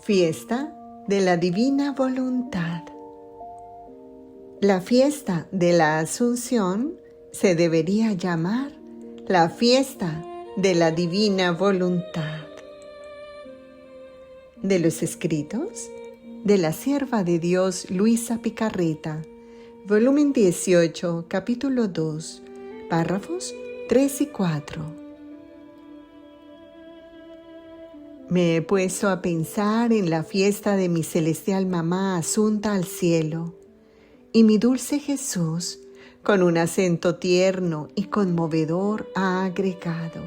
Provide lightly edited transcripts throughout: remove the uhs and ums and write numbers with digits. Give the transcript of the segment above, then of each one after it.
Fiesta de la Divina Voluntad. La fiesta de la Asunción se debería llamar la fiesta de la Divina Voluntad. De los escritos de la sierva de Dios Luisa Picarreta, volumen 18, capítulo 2, párrafos 3 y 4. Me he puesto a pensar en la fiesta de mi celestial mamá asunta al cielo, y mi dulce Jesús, con un acento tierno y conmovedor, ha agregado: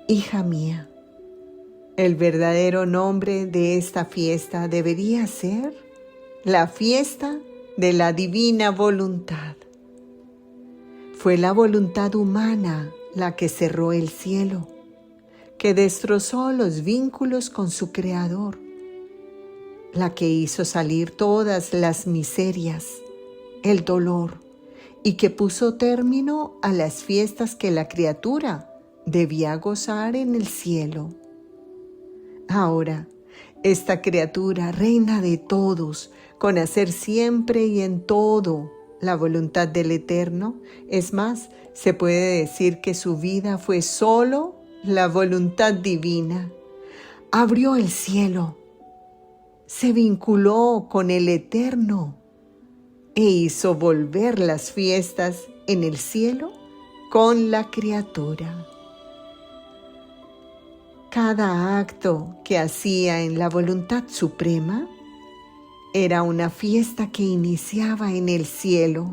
Hija mía, el verdadero nombre de esta fiesta debería ser la fiesta de la Divina Voluntad. Fue la voluntad humana la que cerró el cielo, que destrozó los vínculos con su Creador, la que hizo salir todas las miserias, el dolor, y que puso término a las fiestas que la criatura debía gozar en el cielo. Ahora, esta criatura, reina de todos, con hacer siempre y en todo la voluntad del Eterno, es más, se puede decir que su vida fue solo la voluntad divina, abrió el cielo, se vinculó con el Eterno e hizo volver las fiestas en el cielo con la criatura. Cada acto que hacía en la voluntad suprema era una fiesta que iniciaba en el cielo.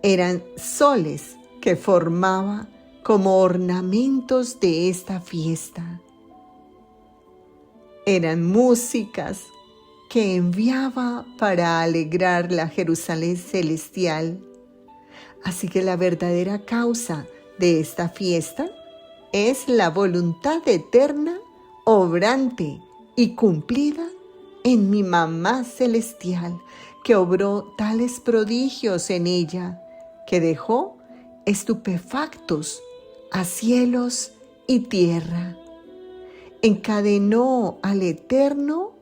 Eran soles que formaba como ornamentos de esta fiesta. Eran músicas que enviaba para alegrar la Jerusalén celestial. Así que la verdadera causa de esta fiesta es la voluntad eterna, obrante y cumplida en mi mamá celestial, que obró tales prodigios en ella, que dejó estupefactos a cielos y tierra. Encadenó al Eterno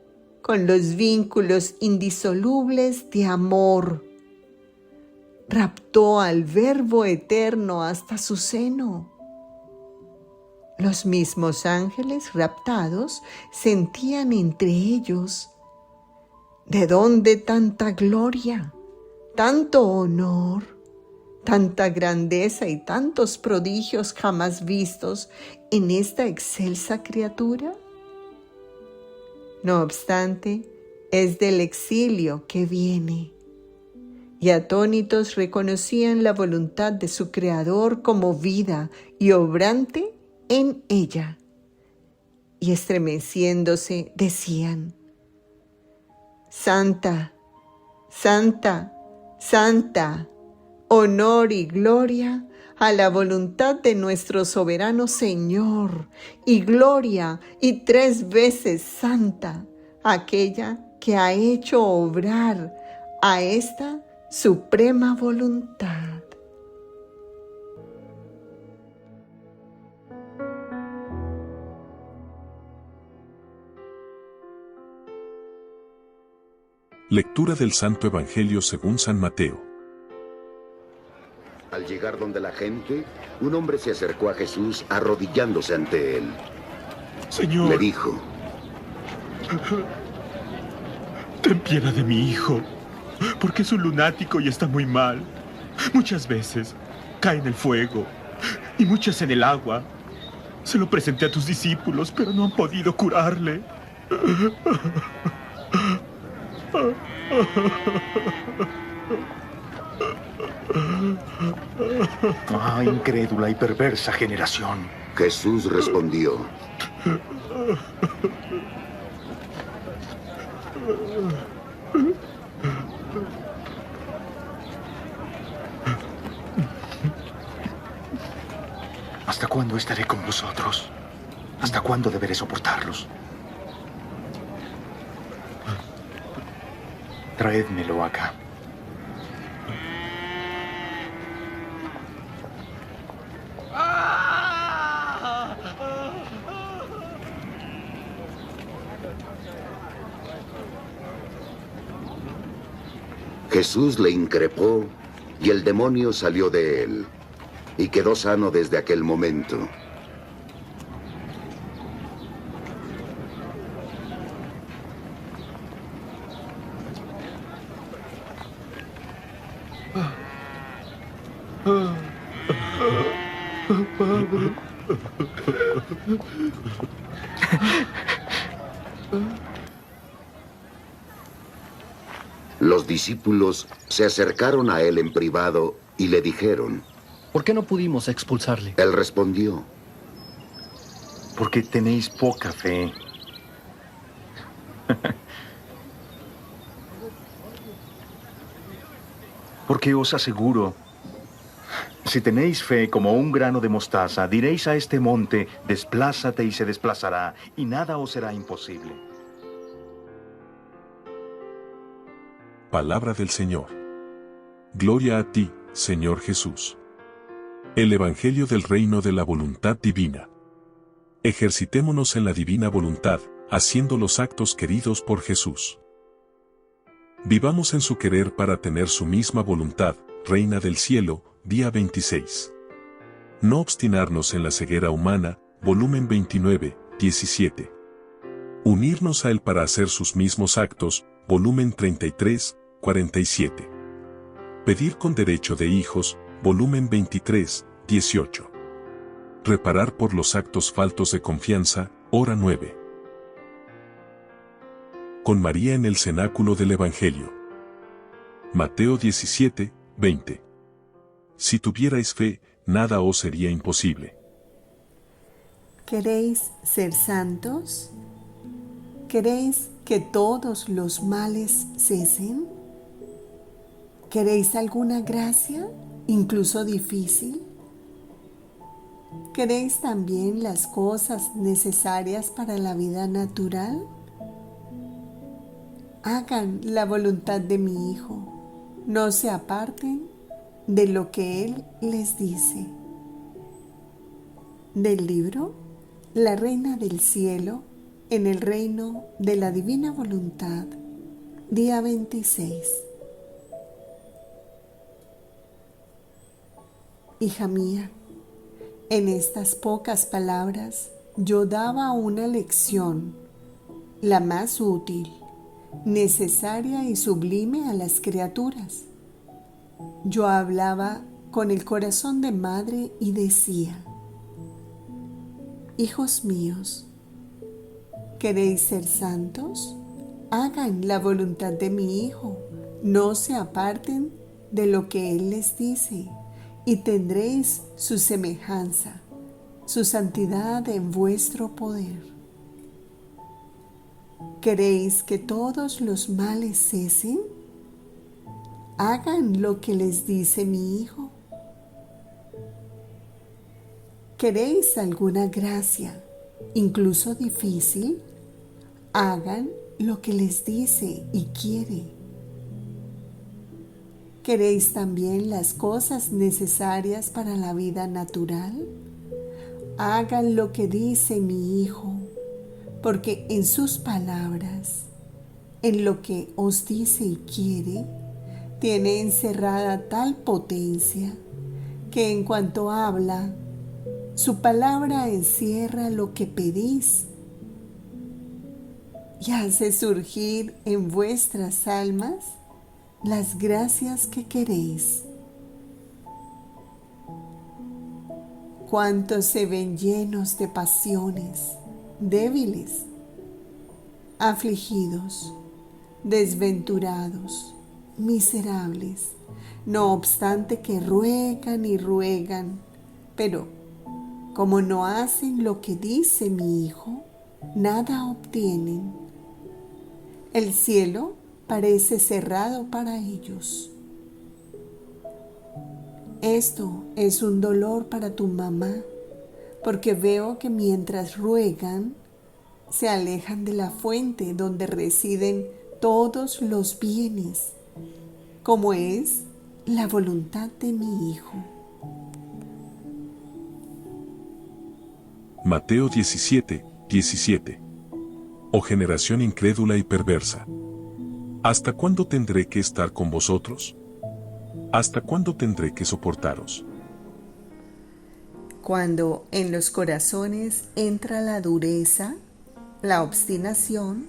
con los vínculos indisolubles de amor. Raptó al Verbo Eterno hasta su seno. Los mismos ángeles raptados sentían entre ellos: ¿de dónde tanta gloria, tanto honor, tanta grandeza y tantos prodigios jamás vistos en esta excelsa criatura? No obstante, es del exilio que viene, y atónitos reconocían la voluntad de su Creador como vida y obrante en ella, y estremeciéndose decían: Santa, Santa, Santa, honor y gloria a la voluntad de nuestro soberano Señor, y gloria y 3 veces santa aquella que ha hecho obrar a esta suprema voluntad. Lectura del Santo Evangelio según San Mateo. Al llegar donde la gente, un hombre se acercó a Jesús arrodillándose ante él. Señor, le dijo: ten piedad de mi hijo, porque es un lunático y está muy mal. Muchas veces cae en el fuego y muchas en el agua. Se lo presenté a tus discípulos, pero no han podido curarle. Ah, incrédula y perversa generación. Jesús respondió: ¿Hasta cuándo estaré con vosotros? ¿Hasta cuándo deberé soportarlos? Traédmelo acá. Jesús le increpó y el demonio salió de él y quedó sano desde aquel momento. Los discípulos se acercaron a él en privado y le dijeron. ¿Por qué no pudimos expulsarle? Él respondió. Porque tenéis poca fe. Porque os aseguro, si tenéis fe como un grano de mostaza, diréis a este monte, desplázate y se desplazará, y nada os será imposible. Palabra del Señor. Gloria a ti, Señor Jesús. El Evangelio del Reino de la Voluntad Divina. Ejercitémonos en la divina voluntad, haciendo los actos queridos por Jesús. Vivamos en su querer para tener su misma voluntad, Reina del Cielo, día 26. No obstinarnos en la ceguera humana, volumen 29, 17. Unirnos a Él para hacer sus mismos actos, volumen 33, 47. Pedir con derecho de hijos, volumen 23, 18. Reparar por los actos faltos de confianza, hora 9. Con María en el cenáculo del Evangelio. Mateo 17, 20. Si tuvierais fe, nada os sería imposible. ¿Queréis ser santos? ¿Queréis que todos los males cesen? ¿Queréis alguna gracia, incluso difícil? ¿Queréis también las cosas necesarias para la vida natural? Hagan la voluntad de mi Hijo, no se aparten de lo que Él les dice. Del libro La Reina del Cielo en el Reino de la Divina Voluntad, día 26. Hija mía, en estas pocas palabras yo daba una lección, la más útil, necesaria y sublime a las criaturas. Yo hablaba con el corazón de madre y decía: hijos míos, ¿queréis ser santos? Hagan la voluntad de mi Hijo, no se aparten de lo que Él les dice, y tendréis su semejanza, su santidad en vuestro poder. ¿Queréis que todos los males cesen? Hagan lo que les dice mi Hijo. ¿Queréis alguna gracia, incluso difícil? Hagan lo que les dice y quiere. ¿Queréis también las cosas necesarias para la vida natural? Hagan lo que dice mi Hijo, porque en sus palabras, en lo que os dice y quiere, tiene encerrada tal potencia que en cuanto habla, su palabra encierra lo que pedís y hace surgir en vuestras almas las gracias que queréis. ¿Cuántos se ven llenos de pasiones, débiles, afligidos, desventurados, miserables, no obstante que ruegan y ruegan, pero como no hacen lo que dice mi Hijo, nada obtienen? El cielo parece cerrado para ellos. Esto es un dolor para tu mamá, porque veo que mientras ruegan, se alejan de la fuente donde residen todos los bienes, como es la voluntad de mi Hijo. Mateo 17, 17. Oh generación incrédula y perversa. ¿Hasta cuándo tendré que estar con vosotros? ¿Hasta cuándo tendré que soportaros? Cuando en los corazones entra la dureza, la obstinación,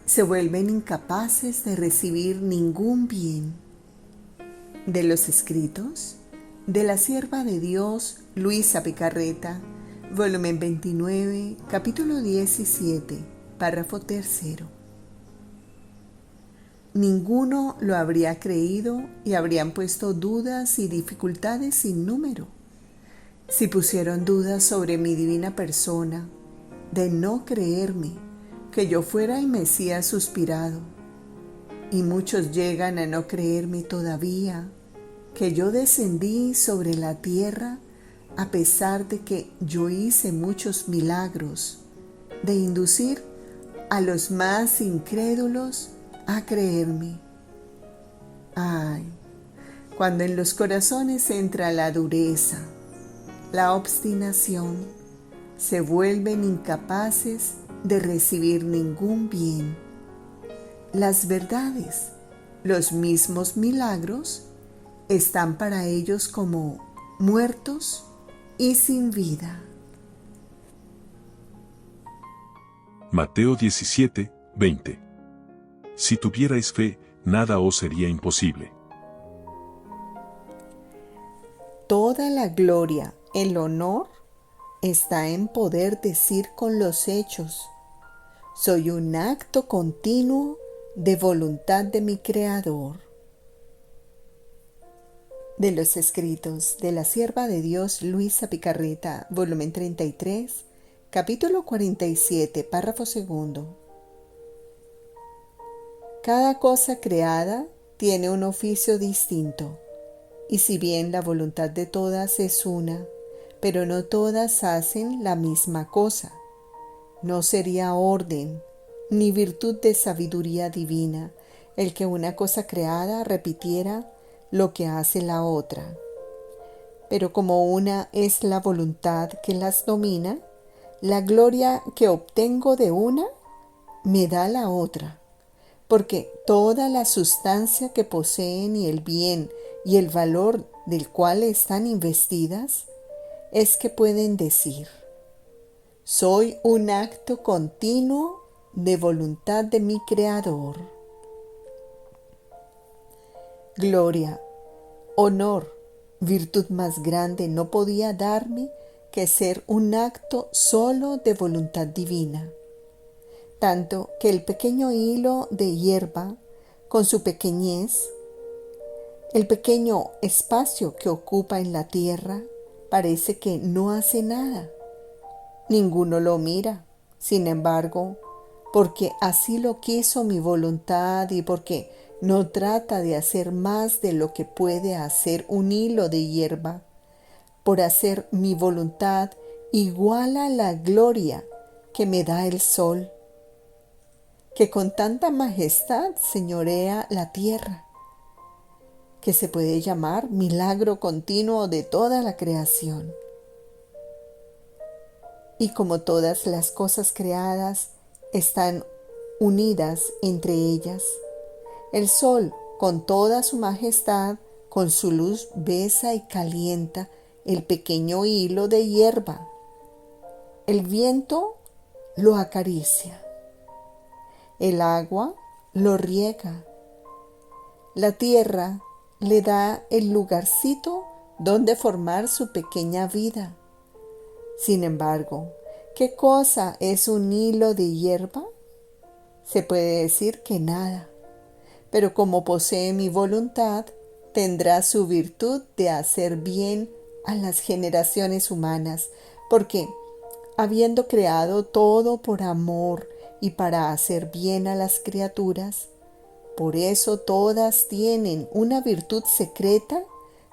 se vuelven incapaces de recibir ningún bien. De los escritos de la sierva de Dios Luisa Picarreta, volumen 29, capítulo 17, párrafo 3. Ninguno lo habría creído y habrían puesto dudas y dificultades sin número. Si pusieron dudas sobre mi divina persona, de no creerme que yo fuera el Mesías suspirado, y muchos llegan a no creerme todavía, que yo descendí sobre la tierra a pesar de que yo hice muchos milagros, de inducir a los más incrédulos a creerme. Ay, cuando en los corazones entra la dureza, la obstinación, se vuelven incapaces de recibir ningún bien. Las verdades, los mismos milagros, están para ellos como muertos y sin vida. Mateo 17, 20. Si tuvierais fe, nada os sería imposible. Toda la gloria, el honor, está en poder decir con los hechos: soy un acto continuo de voluntad de mi Creador. De los escritos de la sierva de Dios Luisa Picarreta, volumen 33, capítulo 47, párrafo 2. Cada cosa creada tiene un oficio distinto, y si bien la voluntad de todas es una, pero no todas hacen la misma cosa, no sería orden ni virtud de sabiduría divina el que una cosa creada repitiera lo que hace la otra. Pero como una es la voluntad que las domina, la gloria que obtengo de una me da la otra, porque toda la sustancia que poseen y el bien y el valor del cual están investidas es que pueden decir: soy un acto continuo de voluntad de mi Creador. Gloria, honor, virtud más grande no podía darme que ser un acto solo de voluntad divina. Tanto que el pequeño hilo de hierba, con su pequeñez, el pequeño espacio que ocupa en la tierra, parece que no hace nada. Ninguno lo mira. Sin embargo, porque así lo quiso mi voluntad y porque no trata de hacer más de lo que puede hacer un hilo de hierba, por hacer mi voluntad iguala la gloria que me da el sol, que con tanta majestad señorea la tierra, que se puede llamar milagro continuo de toda la creación. Y como todas las cosas creadas están unidas entre ellas, el sol, con toda su majestad, con su luz besa y calienta el pequeño hilo de hierba. El viento lo acaricia. El agua lo riega. La tierra le da el lugarcito donde formar su pequeña vida. Sin embargo, ¿qué cosa es un hilo de hierba? Se puede decir que nada, pero como posee mi voluntad, tendrá su virtud de hacer bien a las generaciones humanas, porque, habiendo creado todo por amor y para hacer bien a las criaturas, por eso todas tienen una virtud secreta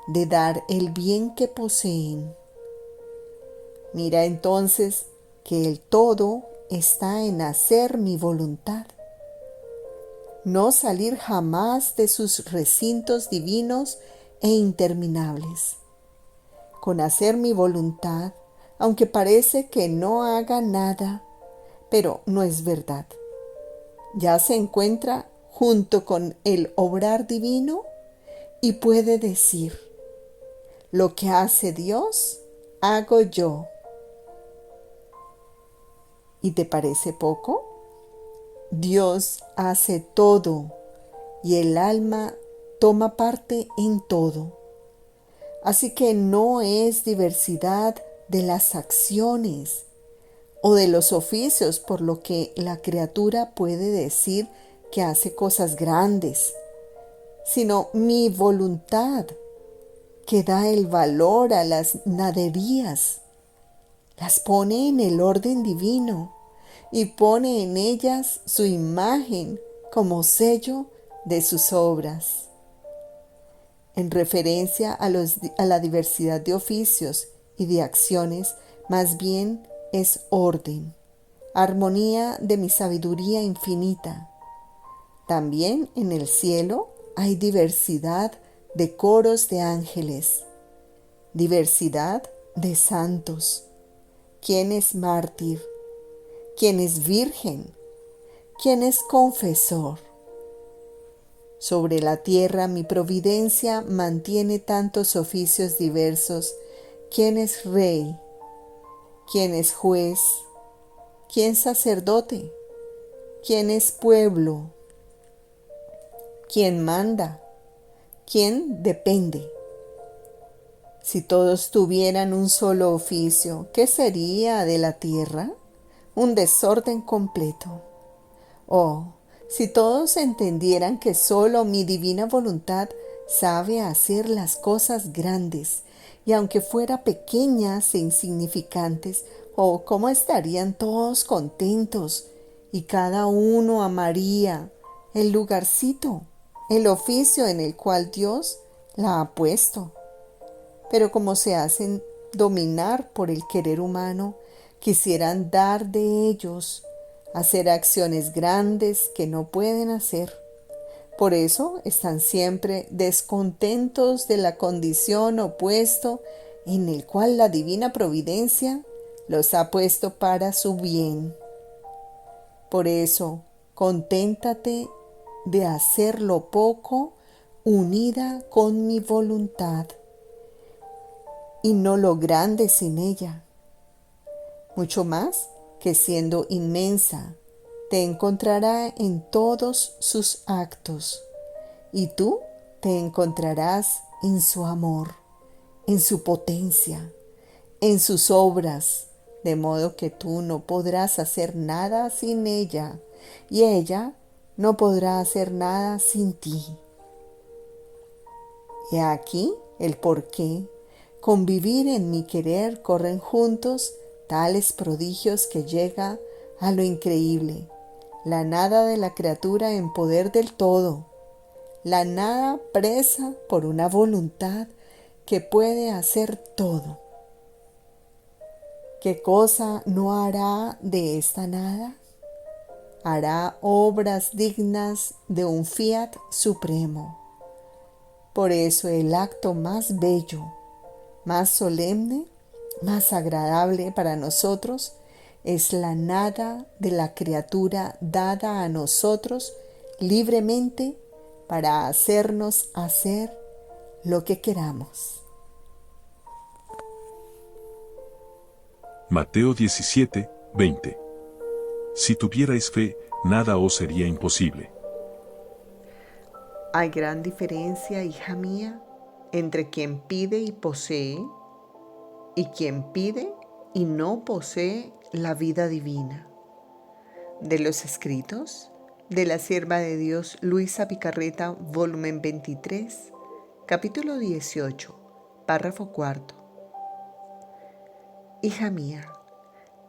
de dar el bien que poseen. Mira entonces que el todo está en hacer mi voluntad, no salir jamás de sus recintos divinos e interminables. Con hacer mi voluntad, aunque parece que no haga nada, pero no es verdad. Ya se encuentra junto con el obrar divino y puede decir: lo que hace Dios, hago yo. ¿Y te parece poco? Dios hace todo y el alma toma parte en todo. Así que no es diversidad de las acciones o de los oficios por lo que la criatura puede decir que hace cosas grandes, sino mi voluntad que da el valor a las naderías, las pone en el orden divino y pone en ellas su imagen como sello de sus obras. En referencia a la diversidad de oficios y de acciones, más bien es orden, armonía de mi sabiduría infinita. También en el cielo hay diversidad de coros de ángeles, diversidad de santos. ¿Quién es mártir? ¿Quién es virgen? ¿Quién es confesor? Sobre la tierra mi providencia mantiene tantos oficios diversos. ¿Quién es rey? ¿Quién es juez? ¿Quién sacerdote? ¿Quién es pueblo? ¿Quién manda? ¿Quién depende? Si todos tuvieran un solo oficio, ¿qué sería de la tierra? Un desorden completo. Oh, si todos entendieran que solo mi divina voluntad sabe hacer las cosas grandes, y aunque fuera pequeñas e insignificantes, oh, cómo estarían todos contentos, y cada uno amaría el lugarcito, el oficio en el cual Dios la ha puesto. Pero como se hacen dominar por el querer humano, quisieran dar de ellos, hacer acciones grandes que no pueden hacer. Por eso están siempre descontentos de la condición opuesto en el cual la divina providencia los ha puesto para su bien. Por eso, conténtate de hacer lo poco unida con mi voluntad y no lo grande sin ella. Mucho más que siendo inmensa, te encontrará en todos sus actos, y tú te encontrarás en su amor, en su potencia, en sus obras, de modo que tú no podrás hacer nada sin ella, y ella no podrá hacer nada sin ti. Y aquí el por qué convivir en mi querer corren juntos tales prodigios que llega a lo increíble, la nada de la criatura en poder del todo, la nada presa por una voluntad que puede hacer todo. ¿Qué cosa no hará de esta nada? Hará obras dignas de un fiat supremo. Por eso el acto más bello, más solemne, más agradable para nosotros es la nada de la criatura dada a nosotros libremente para hacernos hacer lo que queramos. Mateo 17, 20. Si tuvierais fe, nada os sería imposible. Hay gran diferencia, hija mía, entre quien pide y posee, y quien pide y no posee la vida divina. De los escritos de la sierva de Dios Luisa Picarreta, volumen 23, capítulo 18, párrafo 4. Hija mía,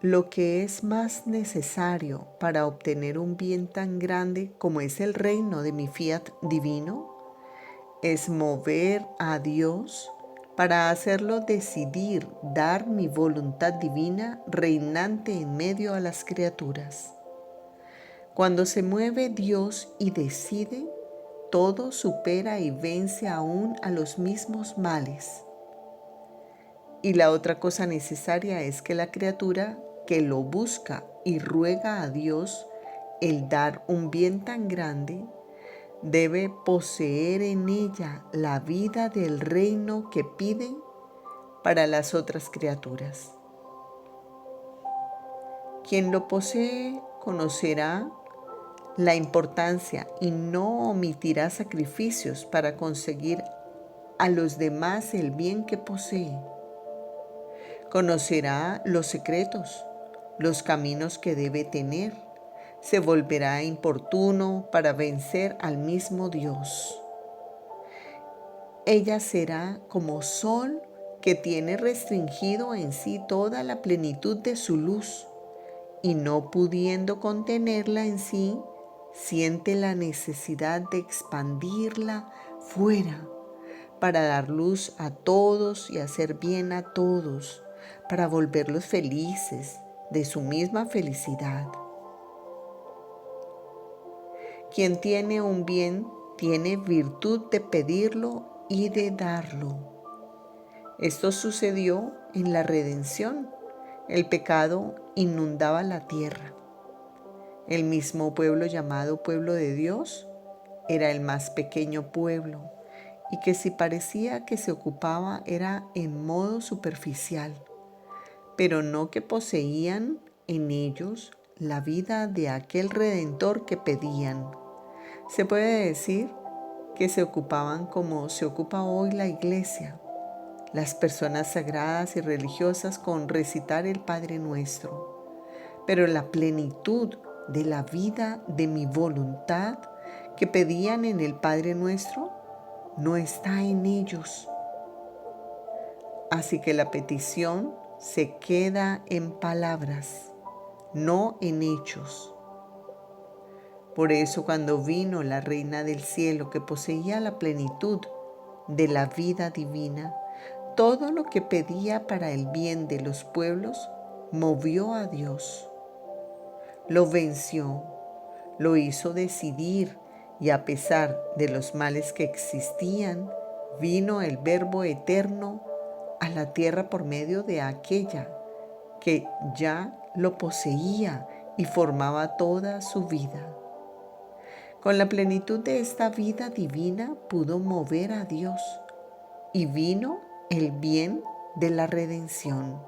lo que es más necesario para obtener un bien tan grande como es el reino de mi fiat divino es mover a Dios para hacerlo decidir dar mi voluntad divina reinante en medio a las criaturas. Cuando se mueve Dios y decide, todo supera y vence aún a los mismos males. Y la otra cosa necesaria es que la criatura que lo busca y ruega a Dios el dar un bien tan grande, debe poseer en ella la vida del reino que pide para las otras criaturas. Quien lo posee conocerá la importancia y no omitirá sacrificios para conseguir a los demás el bien que posee. Conocerá los secretos, los caminos que debe tener. Se volverá importuno para vencer al mismo Dios. Ella será como sol que tiene restringido en sí toda la plenitud de su luz y no pudiendo contenerla en sí, siente la necesidad de expandirla fuera para dar luz a todos y hacer bien a todos, para volverlos felices de su misma felicidad. Quien tiene un bien tiene virtud de pedirlo y de darlo. Esto sucedió en la redención. El pecado inundaba la tierra. El mismo pueblo llamado pueblo de Dios era el más pequeño pueblo y que si parecía que se ocupaba era en modo superficial, pero no que poseían en ellos la vida de aquel Redentor que pedían. Se puede decir que se ocupaban como se ocupa hoy la Iglesia, las personas sagradas y religiosas con recitar el Padre Nuestro, pero la plenitud de la vida de mi voluntad que pedían en el Padre Nuestro no está en ellos. Así que la petición se queda en palabras, no en hechos. Por eso cuando vino la Reina del Cielo que poseía la plenitud de la vida divina, todo lo que pedía para el bien de los pueblos movió a Dios. Lo venció, lo hizo decidir y a pesar de los males que existían, vino el Verbo eterno a la tierra por medio de aquella que ya lo poseía y formaba toda su vida. Con la plenitud de esta vida divina pudo mover a Dios y vino el bien de la redención.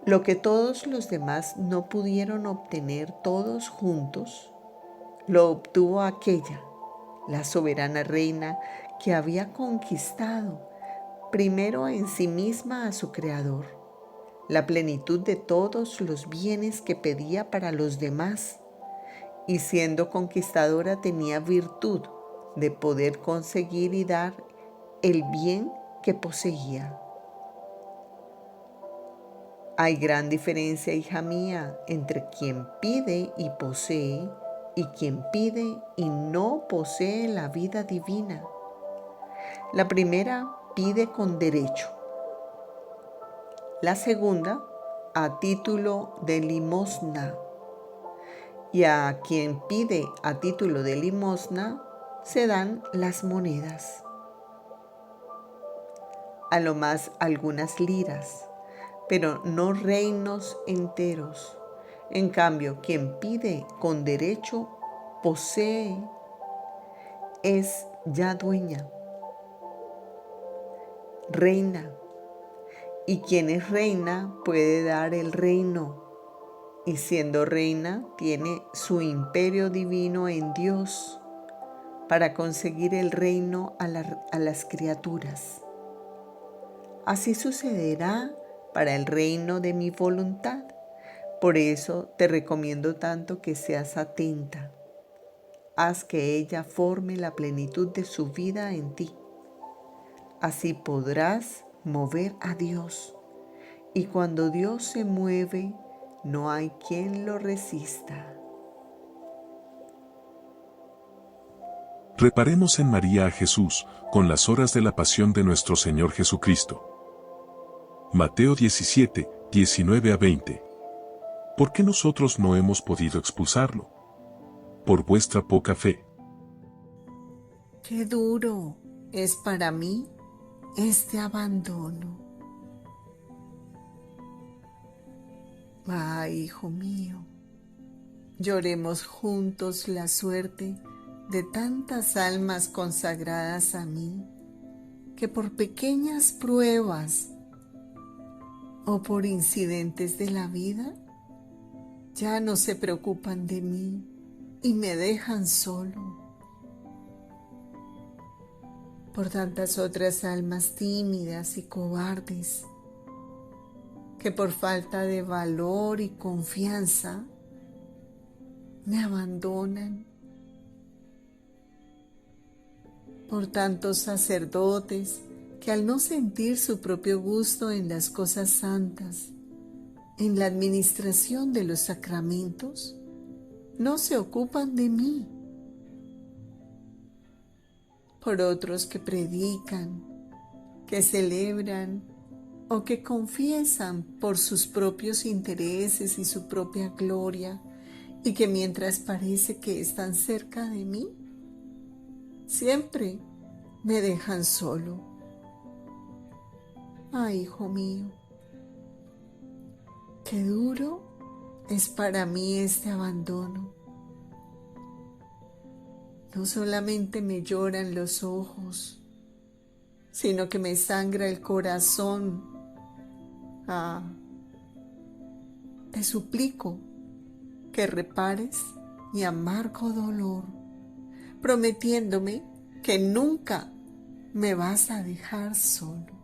Lo que todos los demás no pudieron obtener todos juntos, lo obtuvo aquella, la soberana reina que había conquistado primero en sí misma a su Creador, la plenitud de todos los bienes que pedía para los demás, y siendo conquistadora tenía virtud de poder conseguir y dar el bien que poseía. Hay gran diferencia, hija mía, entre quien pide y posee y quien pide y no posee la vida divina. La primera pide con derecho. La segunda a título de limosna. Y a quien pide a título de limosna se dan las monedas. A lo más algunas liras, pero no reinos enteros. En cambio, quien pide con derecho posee, es ya dueña, reina. Y quien es reina puede dar el reino. Y siendo reina, tiene su imperio divino en Dios para conseguir el reino a las criaturas. Así sucederá para el reino de mi voluntad. Por eso te recomiendo tanto que seas atenta. Haz que ella forme la plenitud de su vida en ti. Así podrás mover a Dios. Y cuando Dios se mueve, no hay quien lo resista. Reparemos en María a Jesús, con las horas de la pasión de nuestro Señor Jesucristo. Mateo 17, 19 a 20. ¿Por qué nosotros no hemos podido expulsarlo? Por vuestra poca fe. Qué duro es para mí este abandono. Ay, hijo mío, lloremos juntos la suerte de tantas almas consagradas a mí que por pequeñas pruebas o por incidentes de la vida ya no se preocupan de mí y me dejan solo. Por tantas otras almas tímidas y cobardes que por falta de valor y confianza me abandonan. Por tantos sacerdotes que al no sentir su propio gusto en las cosas santas, en la administración de los sacramentos, no se ocupan de mí. Por otros que predican, que celebran o que confiesan por sus propios intereses y su propia gloria, y que mientras parece que están cerca de mí, siempre me dejan solo. Ay, hijo mío, qué duro es para mí este abandono. No solamente me lloran los ojos, sino que me sangra el corazón. Te suplico que repares mi amargo dolor, prometiéndome que nunca me vas a dejar solo.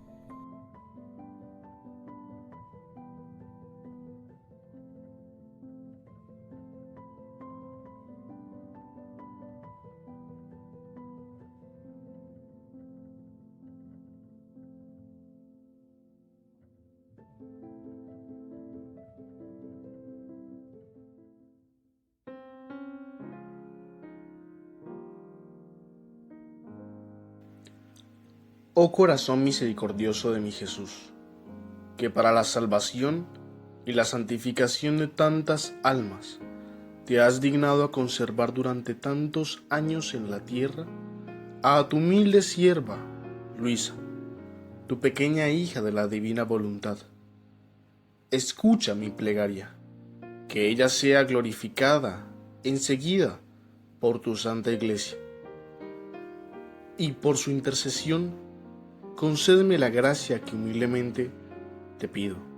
Oh corazón misericordioso de mi Jesús, que para la salvación y la santificación de tantas almas te has dignado a conservar durante tantos años en la tierra a tu humilde sierva, Luisa, tu pequeña hija de la divina voluntad. Escucha mi plegaria, que ella sea glorificada enseguida por tu santa iglesia, y por su intercesión concédeme la gracia que humildemente te pido.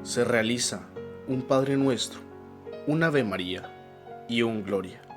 Se realiza un Padre Nuestro, un Ave María y un Gloria.